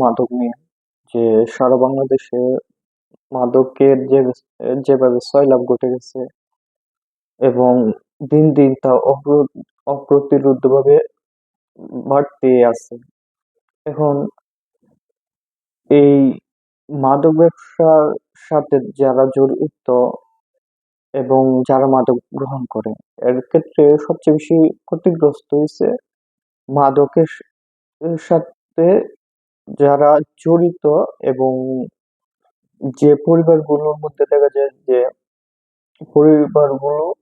মাদক নিয়ে, যে সারা বাংলাদেশে মাদকের যেভাবে সয়লাব ঘটে গেছে এবং দিন দিন তা অপ্রতিরোধ্য ভাবে বাড়তে আছে। এখন এই মাদক ব্যবসার সাথে যারা জড়িত এবং যারা মাদক গ্রহণ করে, এর ক্ষেত্রে সবচেয়ে বেশি ক্ষতিগ্রস্ত হয়েছে মাদকের সাথে যারা জড়িত, এবং যে পরিবারগুলোর মধ্যে দেখা যায় যে পরিবারগুলোর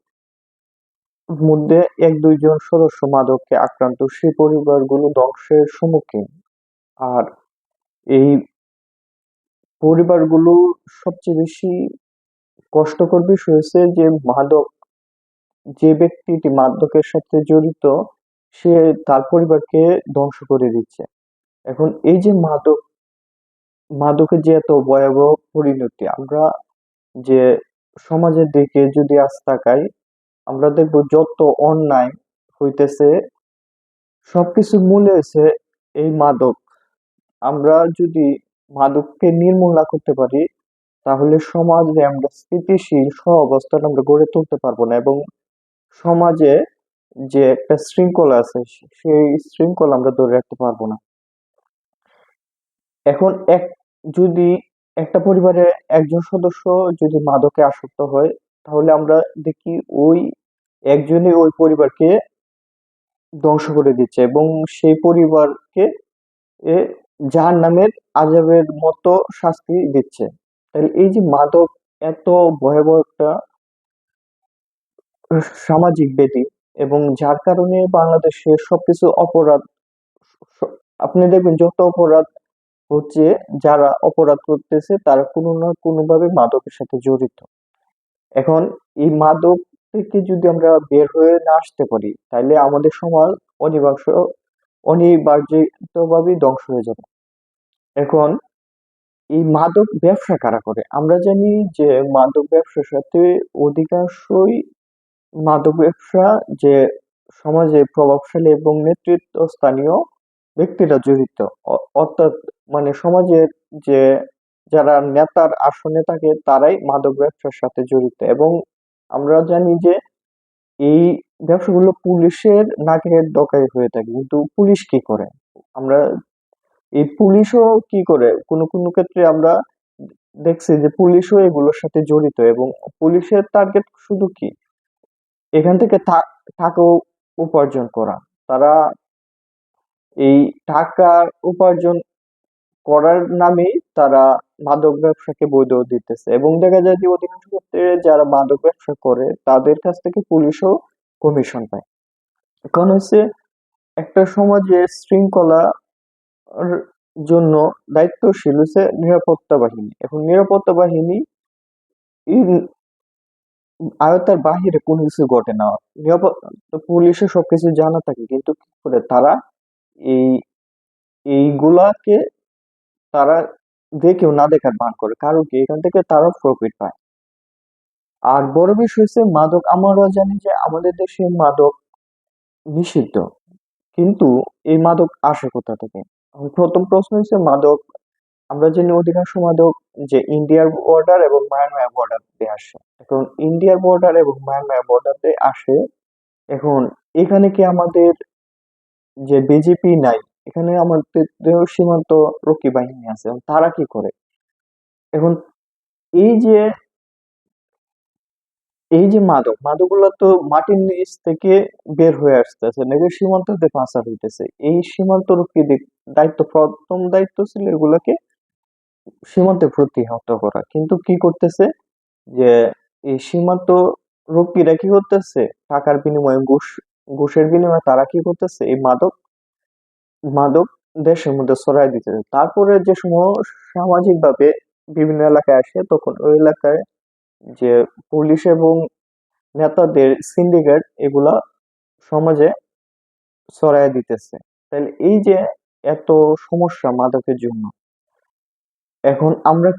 মধ্যে এক দুইজন সদস্য মাদকে আক্রান্ত, সেই পরিবারগুলো ধ্বংসের সম্মুখীন। আর এই পরিবারগুলো সবচেয়ে বেশি কষ্টকর বিষয় হচ্ছে যে যে ব্যক্তিটি মাদকের সাথে জড়িত, সে তার পরিবারকে ধ্বংস করে দিচ্ছে। এখন এই যে মাদকের যে এত ভয়াবহ পরিণতি, আমরা যে সমাজের দিকে যদি আজ তাকাই, আমরা দেখবো যত অন্যায় হইতেছে সবকিছুর মূলে হচ্ছে এই মাদক। আমরা যদি মাদককে নির্মূল না করতে পারি, তাহলে সমাজে আমরা স্থিতিশীল সহাবস্থান আমরা গড়ে তুলতে পারবো না, এবং সমাজে যে একটা শৃঙ্খলা আছে সেই শৃঙ্খলা আমরা ধরে রাখতে পারবো না। এখন যদি একটা পরিবারে একজন সদস্য যদি মাদকে আসক্ত হয়, তাহলে আমরা দেখি ওই একজনই ওই পরিবারকে ধ্বংস করে দিচ্ছে, এবং সেই পরিবারকে এ জাহান্নামের আযাবের মতো শাস্তি দিচ্ছে। তাহলে এই যে মাদক এত ভয়াবহ একটা সামাজিক ব্যাধি, এবং যার কারণে বাংলাদেশের সবকিছু অপরাধ, আপনি দেখবেন যত অপরাধ হচ্ছে, যারা অপরাধ করতেছে তারা কোনো না কোনো ভাবে মাদকের সাথে জড়িত। এখন এই মাদক থেকে যদি আমরা বের হয়ে না আসতে পারি, তাহলে আমাদের সমাজ অনিবার্জিত ভাবে ধ্বংস হয়ে যাবে। এখন এই মাদক ব্যবসা কারা করে? আমরা জানি যে মাদক ব্যবসার সাথে অধিকাংশই মাদক ব্যবসা যে সমাজে প্রভাবশালী এবং নেতৃত্বস্থানীয় ব্যক্তিরা জড়িত। অর্থাৎ মানে সমাজের যে যারা নেতার আসনে থাকে তারাই মাদক ব্যবসার সাথে জড়িত, এবং আমরা জানি যে এই ব্যবসাগুলো পুলিশের নাকের ডগায় হয়ে থাকে। কিন্তু পুলিশ কি করে? আমরা এই পুলিশও কি করে, কোনো কোনো ক্ষেত্রে আমরা দেখছি যে পুলিশও এগুলোর সাথে জড়িত, এবং পুলিশের টার্গেট শুধু কি, এখান থেকে টাকা উপার্জন করা। তারা এই টাকা উপার্জন করার নামেই তারা মাদক ব্যবসাকে বৈধ দিতেছে, এবং দেখা যায় যে অধিকাংশ ক্ষেত্রে যারা মাদক ব্যবসা করে তাদের কাছ থেকে পুলিশও কমিশন পায়। কারণ হচ্ছে একটা সমাজের শৃঙ্খলা জন্য দায়িত্বশীল হচ্ছে নিরাপত্তা বাহিনী। এখন নিরাপত্তা বাহিনী এই আয়ত্তের বাহিরে কোনো কিছু ঘটে না, পুলিশের সবকিছু জানা থাকে, কিন্তু কি করে তারা এই এইগুলাকে তারা দেখেও না দেখার ভান করে, কারণ কি এখান থেকে তারা প্রফিট পায়। আর বড় বিষয় হচ্ছে মাদক, আমরাও জানি যে আমাদের দেশে মাদক নিষিদ্ধ, কিন্তু এই মাদক আসে কোথা থেকে? আমার প্রথম প্রশ্ন হচ্ছে মাদক, আমরা জানি অধিকাংশ মাদক যে ইন্ডিয়ার বর্ডার এবং মায়ানমার বর্ডার দিয়ে আসে। এখন ইন্ডিয়ার বর্ডার এবং মায়ানমার বর্ডার দিয়ে আসে, এখন এখানে কি আমাদের যে বিজেপি নাই, এখানে আমাদের সীমান্ত রক্ষী বাহিনী আছে, এবং তারা কি করে? এখন এই যে মাদকগুলো তো মাটির নিচ থেকে বের হয়ে আসতেছে, নাকি সীমান্ত দিয়ে পাচার হইতেছে। এই সীমান্ত রক্ষী প্রথম দায়িত্ব ছিল এগুলোকে সীমান্তে প্রতিহত করা, কিন্তু কি করতেছে যে এই সীমান্ত রক্ষীরা কি করতেছে, টাকার বিনিময়ে ঘুষের বিনিময়ে তারা কি করতেছে, এই মাদক মাদক দেশের মধ্যে ছড়াই দিতেছে। তারপরে যে সময় সামাজিক ভাবে বিভিন্ন এলাকায় আসে, তখন ওই এলাকায় যে পুলিশ এবং নেতাদের সিন্ডিকেট এগুলা সমাজে ছড়াইয়া দিতেছে। তাহলে এই যে এত সমস্যা মাদকের জন্য, এখন আমরা